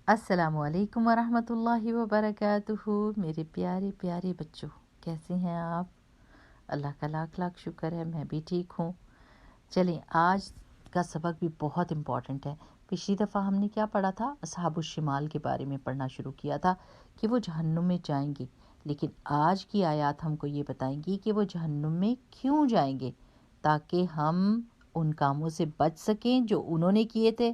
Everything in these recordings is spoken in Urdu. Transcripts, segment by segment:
السلام علیکم ورحمۃ اللہ وبرکاتہ۔ میرے پیارے پیارے بچوں، کیسے ہیں آپ؟ اللہ کا لاکھ لاکھ شکر ہے، میں بھی ٹھیک ہوں۔ چلیں، آج کا سبق بھی بہت امپورٹنٹ ہے۔ پچھلی دفعہ ہم نے کیا پڑھا تھا؟ اصحاب الشمال کے بارے میں پڑھنا شروع کیا تھا کہ وہ جہنم میں جائیں گے، لیکن آج کی آیات ہم کو یہ بتائیں گی کہ وہ جہنم میں کیوں جائیں گے، تاکہ ہم ان کاموں سے بچ سکیں جو انہوں نے کیے تھے۔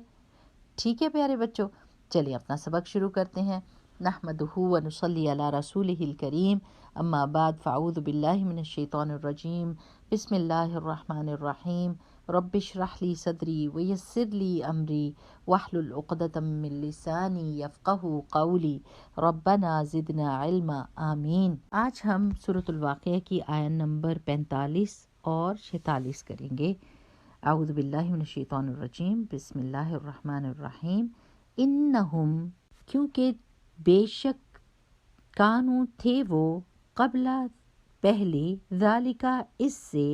ٹھیک ہے پیارے بچوں، چلیے اپنا سبق شروع کرتے ہیں۔ نحمدہ و نصلی علی رسولہ الکریم، اما بعد فاعوذ باللہ من الشیطان الرجیم، بسم اللہ الرحمن الرحیم۔ رب اشرح لی صدری ویسر لی امری واحلل عقدۃ من لسانی یفقہوا قولی، ربنا زدنا علما، آمین۔ آج ہم سورۃ الواقعہ کی آیت نمبر 45 اور 46 کریں گے۔ اعوذ باللہ من الشیطان الرجیم، بسم اللہ الرحمن الرحیم۔ انہم، کیونکہ بے شک، کانو تھے وہ، قبل پہلے، ذالکا اس سے،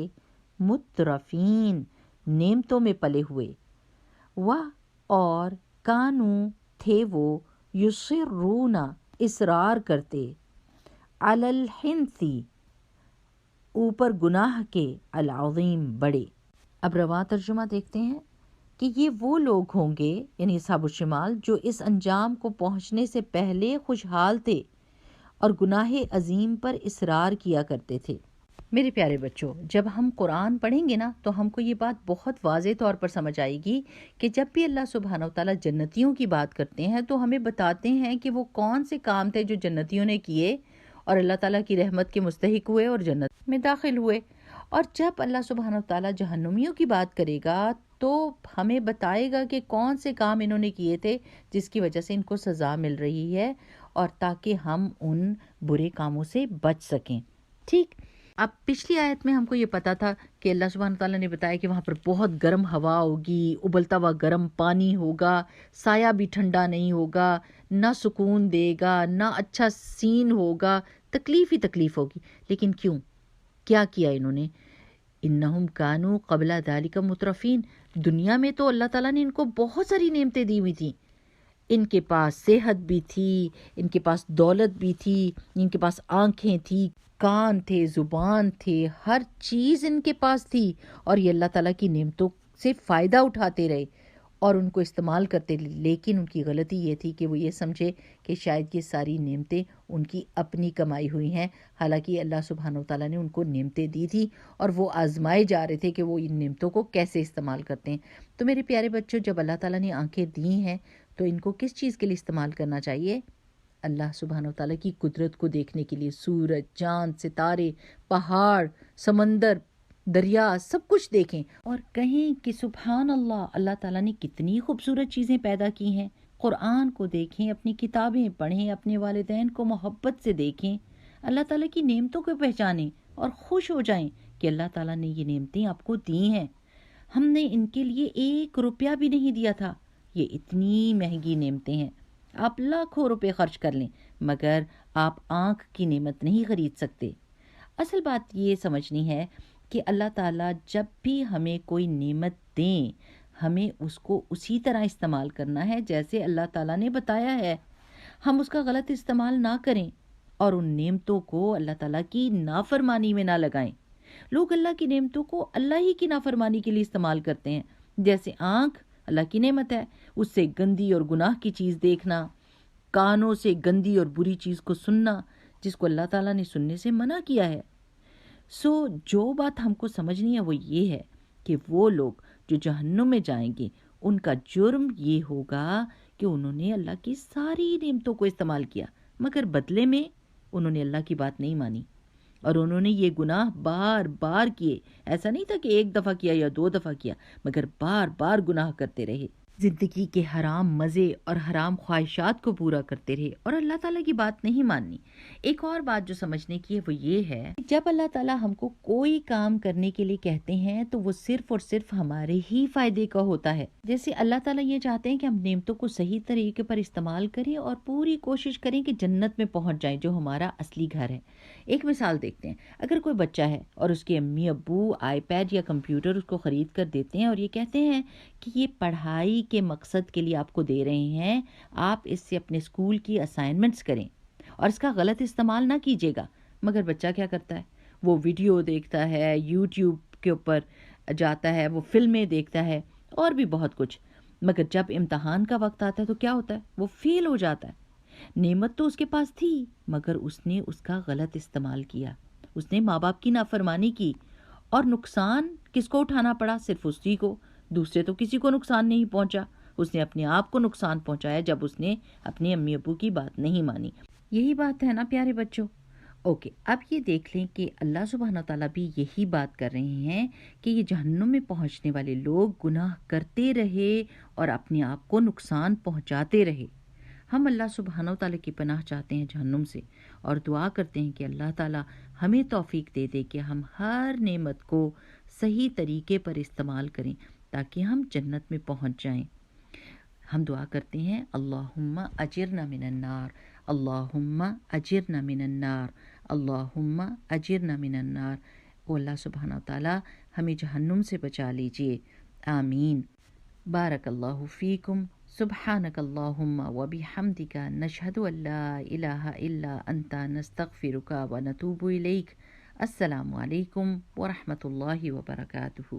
مترفین نعمتوں میں پلے ہوئے، اور کانو تھے وہ، یصرون اصرار کرتے، علی الحنث اوپر گناہ کے، العظیم بڑے۔ اب رواں ترجمہ دیکھتے ہیں کہ یہ وہ لوگ ہوں گے، یعنی اصحاب الشمال، جو اس انجام کو پہنچنے سے پہلے خوشحال تھے اور گناہ عظیم پر اصرار کیا کرتے تھے۔ میرے پیارے بچوں، جب ہم قرآن پڑھیں گے نا تو ہم کو یہ بات بہت واضح طور پر سمجھ آئے گی کہ جب بھی اللہ سبحانہ و تعالیٰ جنتیوں کی بات کرتے ہیں تو ہمیں بتاتے ہیں کہ وہ کون سے کام تھے جو جنتیوں نے کیے اور اللہ تعالیٰ کی رحمت کے مستحق ہوئے اور جنت میں داخل ہوئے۔ اور جب اللہ سبحانہ و تعالیٰ جہنمیوں کی بات کرے گا تو ہمیں بتائے گا کہ کون سے کام انہوں نے کیے تھے جس کی وجہ سے ان کو سزا مل رہی ہے، اور تاکہ ہم ان برے کاموں سے بچ سکیں۔ ٹھیک، اب پچھلی آیت میں ہم کو یہ پتا تھا کہ اللہ سبحانہ تعالیٰ نے بتایا کہ وہاں پر بہت گرم ہوا ہوگی، ابلتا ہوا گرم پانی ہوگا، سایہ بھی ٹھنڈا نہیں ہوگا، نہ سکون دے گا، نہ اچھا سین ہوگا، تکلیف ہی تکلیف ہوگی۔ لیکن کیوں؟ کیا کیا انہوں نے؟ انہم کانوا قبل ذالک مترفین، دنیا میں تو اللہ تعالیٰ نے ان کو بہت ساری نعمتیں دی ہوئی تھیں، ان کے پاس صحت بھی تھی، ان کے پاس دولت بھی تھی، ان کے پاس آنکھیں تھی، کان تھے، زبان تھے، ہر چیز ان کے پاس تھی، اور یہ اللہ تعالیٰ کی نعمتوں سے فائدہ اٹھاتے رہے اور ان کو استعمال کرتے رہے۔ لیکن ان کی غلطی یہ تھی کہ وہ یہ سمجھے کہ شاید یہ ساری نعمتیں ان کی اپنی کمائی ہوئی ہیں، حالانکہ اللہ سبحانہ وتعالیٰ نے ان کو نعمتیں دی تھی اور وہ آزمائے جا رہے تھے کہ وہ ان نعمتوں کو کیسے استعمال کرتے ہیں۔ تو میرے پیارے بچوں، جب اللہ تعالیٰ نے آنکھیں دی ہیں تو ان کو کس چیز کے لیے استعمال کرنا چاہیے؟ اللہ سبحانہ وتعالیٰ کی قدرت کو دیکھنے کے لیے، سورج، چاند، ستارے، پہاڑ، سمندر، دریا، سب کچھ دیکھیں اور کہیں کہ سبحان اللہ، اللہ تعالیٰ نے کتنی خوبصورت چیزیں پیدا کی ہیں۔ قرآن کو دیکھیں، اپنی کتابیں پڑھیں، اپنے والدین کو محبت سے دیکھیں، اللہ تعالیٰ کی نعمتوں کو پہچانیں اور خوش ہو جائیں کہ اللہ تعالیٰ نے یہ نعمتیں آپ کو دی ہیں۔ ہم نے ان کے لیے 1 روپیہ بھی نہیں دیا تھا، یہ اتنی مہنگی نعمتیں ہیں۔ آپ لاکھوں روپے خرچ کر لیں مگر آپ آنکھ کی نعمت نہیں خرید سکتے۔ اصل بات یہ سمجھنی ہے کہ اللہ تعالیٰ جب بھی ہمیں کوئی نعمت دیں، ہمیں اس کو اسی طرح استعمال کرنا ہے جیسے اللہ تعالیٰ نے بتایا ہے۔ ہم اس کا غلط استعمال نہ کریں اور ان نعمتوں کو اللہ تعالیٰ کی نافرمانی میں نہ لگائیں۔ لوگ اللہ کی نعمتوں کو اللہ ہی کی نافرمانی کے لیے استعمال کرتے ہیں، جیسے آنکھ اللہ کی نعمت ہے، اس سے گندی اور گناہ کی چیز دیکھنا، کانوں سے گندی اور بری چیز کو سننا جس کو اللہ تعالیٰ نے سننے سے منع کیا ہے۔ جو بات ہم کو سمجھنی ہے وہ یہ ہے کہ وہ لوگ جو جہنم میں جائیں گے ان کا جرم یہ ہوگا کہ انہوں نے اللہ کی ساری نعمتوں کو استعمال کیا مگر بدلے میں انہوں نے اللہ کی بات نہیں مانی، اور انہوں نے یہ گناہ بار بار کیے۔ ایسا نہیں تھا کہ 1 دفعہ کیا یا 2 دفعہ کیا، مگر بار بار گناہ کرتے رہے، زندگی کے حرام مزے اور حرام خواہشات کو پورا کرتے رہے اور اللہ تعالیٰ کی بات نہیں ماننی۔ ایک اور بات جو سمجھنے کی ہے وہ یہ ہے، جب اللہ تعالیٰ ہم کو کوئی کام کرنے کے لیے کہتے ہیں تو وہ صرف اور صرف ہمارے ہی فائدے کا ہوتا ہے۔ جیسے اللہ تعالیٰ یہ چاہتے ہیں کہ ہم نعمتوں کو صحیح طریقے پر استعمال کریں اور پوری کوشش کریں کہ جنت میں پہنچ جائیں جو ہمارا اصلی گھر ہے۔ ایک مثال دیکھتے ہیں، اگر کوئی بچہ ہے اور اس کے امی ابو آئی پیڈ یا کمپیوٹر اس کو خرید کر دیتے ہیں اور یہ کہتے ہیں کہ یہ پڑھائی کے مقصد کے لیے آپ کو دے رہے ہیں، آپ اس سے اپنے اسکول کی اسائنمنٹس کریں اور اس کا غلط استعمال نہ کیجیے گا۔ مگر بچہ کیا کرتا ہے؟ وہ ویڈیو دیکھتا ہے، یوٹیوب کے اوپر جاتا ہے، وہ فلمیں دیکھتا ہے اور بھی بہت کچھ، مگر جب امتحان کا وقت آتا ہے تو کیا ہوتا ہے؟ وہ فیل ہو جاتا ہے۔ نعمت تو اس کے پاس تھی مگر اس نے اس کا غلط استعمال کیا، اس نے ماں باپ کی نافرمانی کی، اور نقصان کس کو اٹھانا پڑا؟ صرف اسی کو، دوسرے تو کسی کو نقصان نہیں پہنچا، اس نے اپنے آپ کو نقصان پہنچایا جب اس نے اپنے امی ابو کی بات نہیں مانی۔ یہی بات ہے نا پیارے بچوں؟ اوکے، اب یہ دیکھ لیں کہ اللہ سبحانہ تعالیٰ بھی یہی بات کر رہے ہیں کہ یہ جہنم میں پہنچنے والے لوگ گناہ کرتے رہے اور اپنے آپ کو نقصان پہنچاتے رہے۔ ہم اللہ سبحانہ تعالیٰ کی پناہ چاہتے ہیں جہنم سے، اور دعا کرتے ہیں کہ اللہ تعالیٰ ہمیں توفیق دے دے کہ ہم ہر نعمت کو صحیح طریقے پر استعمال کریں تاکہ ہم جنت میں پہنچ جائیں۔ ہم دعا کرتے ہیں اللہم اجرنا من النار، اللہم اجرنا من النار، اللہم اجرنا من النار۔ او اللہ سبحانہ تعالیٰ ہمیں جہنم سے بچا لیجئے، آمین۔ بارک اللہ فیکم، سبحانک اللہم و بحمدک، نشہد ان لا الہ الا انت، نستغفرک و نتوب الیک۔ السلام علیکم ورحمۃ اللہ وبرکاتہ۔